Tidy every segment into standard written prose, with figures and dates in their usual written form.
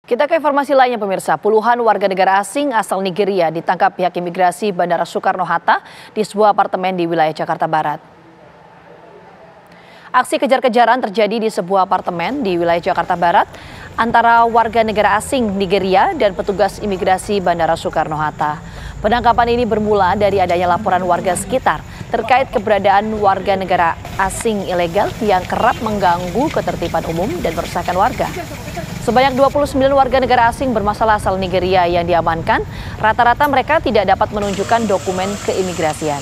Kita ke informasi lainnya pemirsa, puluhan warga negara asing asal Nigeria ditangkap pihak imigrasi Bandara Soekarno-Hatta di sebuah apartemen di wilayah Jakarta Barat. Aksi kejar-kejaran terjadi di sebuah apartemen di wilayah Jakarta Barat antara warga negara asing Nigeria dan petugas imigrasi Bandara Soekarno-Hatta. Penangkapan ini bermula dari adanya laporan warga sekitar terkait keberadaan warga negara asing ilegal yang kerap mengganggu ketertiban umum dan meresahkan warga. Sebanyak 29 warga negara asing bermasalah asal Nigeria yang diamankan, rata-rata mereka tidak dapat menunjukkan dokumen keimigrasian.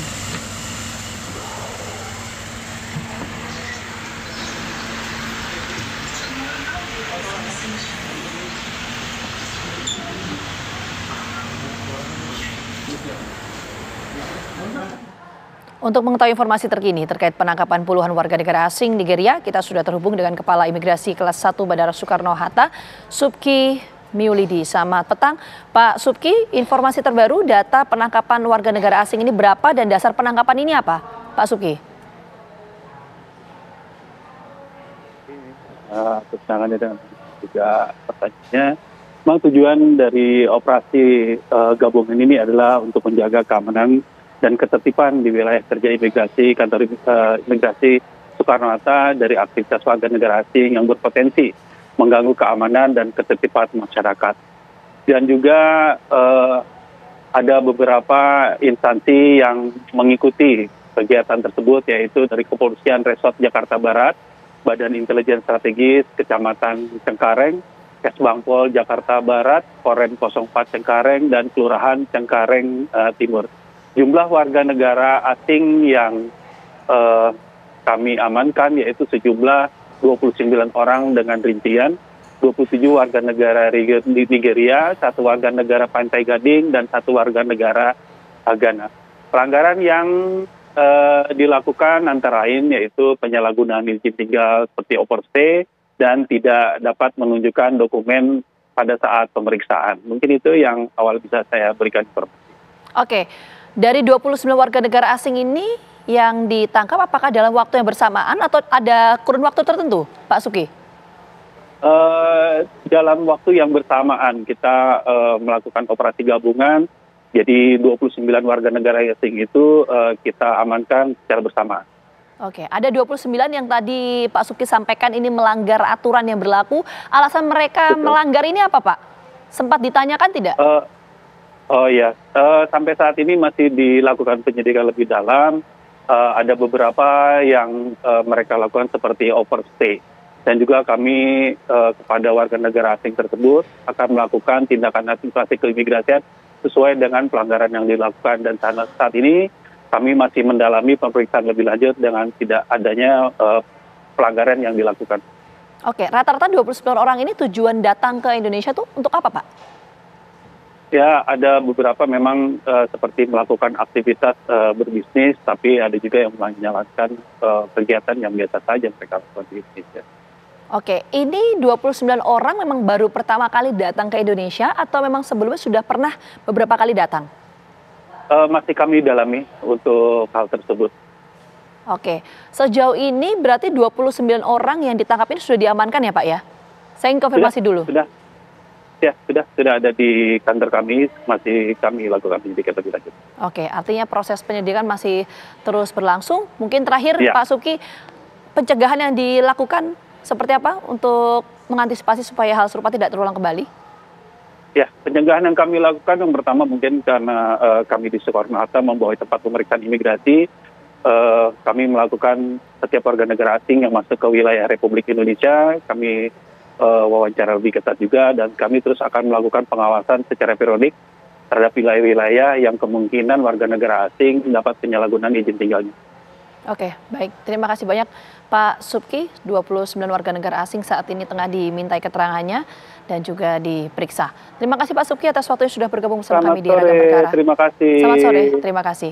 Untuk mengetahui informasi terkini terkait penangkapan puluhan warga negara asing Nigeria, kita sudah terhubung dengan Kepala Imigrasi Kelas 1 Bandara Soekarno-Hatta, Subki Miulidi. Selamat petang, Pak Subki. Informasi terbaru data penangkapan warga negara asing ini berapa dan dasar penangkapan ini apa, Pak Subki? Kesenangannya dengan juga pertanyaannya, memang tujuan dari operasi gabungan ini adalah untuk menjaga keamanan dan ketertiban di wilayah kerja imigrasi kantor imigrasi Soekarno-Hatta dari aktivitas warga negara asing yang berpotensi mengganggu keamanan dan ketertiban masyarakat. Dan juga ada beberapa instansi yang mengikuti kegiatan tersebut, yaitu dari Kepolisian Resort Jakarta Barat, Badan Intelijen Strategis Kecamatan Cengkareng, Kesbangpol Jakarta Barat, Korem 04 Cengkareng, dan Kelurahan Cengkareng Timur. Jumlah warga negara asing yang kami amankan yaitu sejumlah 29 orang dengan rincian 27 warga negara Nigeria, 1 warga negara Pantai Gading, dan 1 warga negara Ghana. Pelanggaran yang dilakukan antara lain yaitu penyalahgunaan izin tinggal seperti overstay dan tidak dapat menunjukkan dokumen pada saat pemeriksaan. Mungkin itu yang awal bisa saya berikan informasi. Oke. Dari 29 warga negara asing ini yang ditangkap apakah dalam waktu yang bersamaan atau ada kurun waktu tertentu, Pak Subki? Dalam waktu yang bersamaan kita melakukan operasi gabungan, jadi 29 warga negara asing itu kita amankan secara bersamaan. Oke, ada 29 yang tadi Pak Subki sampaikan ini melanggar aturan yang berlaku. Alasan mereka melanggar ini apa, Pak? Sempat ditanyakan tidak? Oh ya, sampai saat ini masih dilakukan penyidikan lebih dalam. Ada beberapa yang mereka lakukan seperti overstay. Dan juga kami kepada warga negara asing tersebut akan melakukan tindakan administrasi keimigrasian sesuai dengan pelanggaran yang dilakukan. Dan saat ini kami masih mendalami pemeriksaan lebih lanjut dengan tidak adanya pelanggaran yang dilakukan. Oke, rata-rata 29 orang ini tujuan datang ke Indonesia tuh untuk apa, Pak? Ya, ada beberapa memang seperti melakukan aktivitas berbisnis, tapi ada juga yang menjalankan kegiatan yang biasa saja mereka lakukan di Indonesia. Oke, ini 29 orang memang baru pertama kali datang ke Indonesia atau memang sebelumnya sudah pernah beberapa kali datang? Masih kami dalami untuk hal tersebut. Oke, sejauh ini berarti 29 orang yang ditangkap ini sudah diamankan ya, Pak ya? Saya ingin konfirmasi dulu. Ya, sudah ada di kantor kami, masih kami lakukan penyidikan lebih lanjut. Oke, artinya proses penyidikan masih terus berlangsung. Mungkin terakhir ya, Pak Subki, pencegahan yang dilakukan seperti apa untuk mengantisipasi supaya hal serupa tidak terulang kembali? Ya, pencegahan yang kami lakukan yang pertama mungkin karena kami di Soekarno-Hatta membawa tempat pemeriksaan imigrasi, kami melakukan setiap warga negara asing yang masuk ke wilayah Republik Indonesia, kami wawancara lebih ketat juga, dan kami terus akan melakukan pengawasan secara periodik terhadap wilayah-wilayah yang kemungkinan warga negara asing dapat penyalahgunaan izin tinggalnya. Oke, baik. Terima kasih banyak Pak Subki. 29 warga negara asing saat ini tengah dimintai keterangannya dan juga diperiksa. Terima kasih Pak Subki atas waktu yang sudah bergabung bersama kami di Ragam Perkara. Terima kasih. Selamat sore, terima kasih.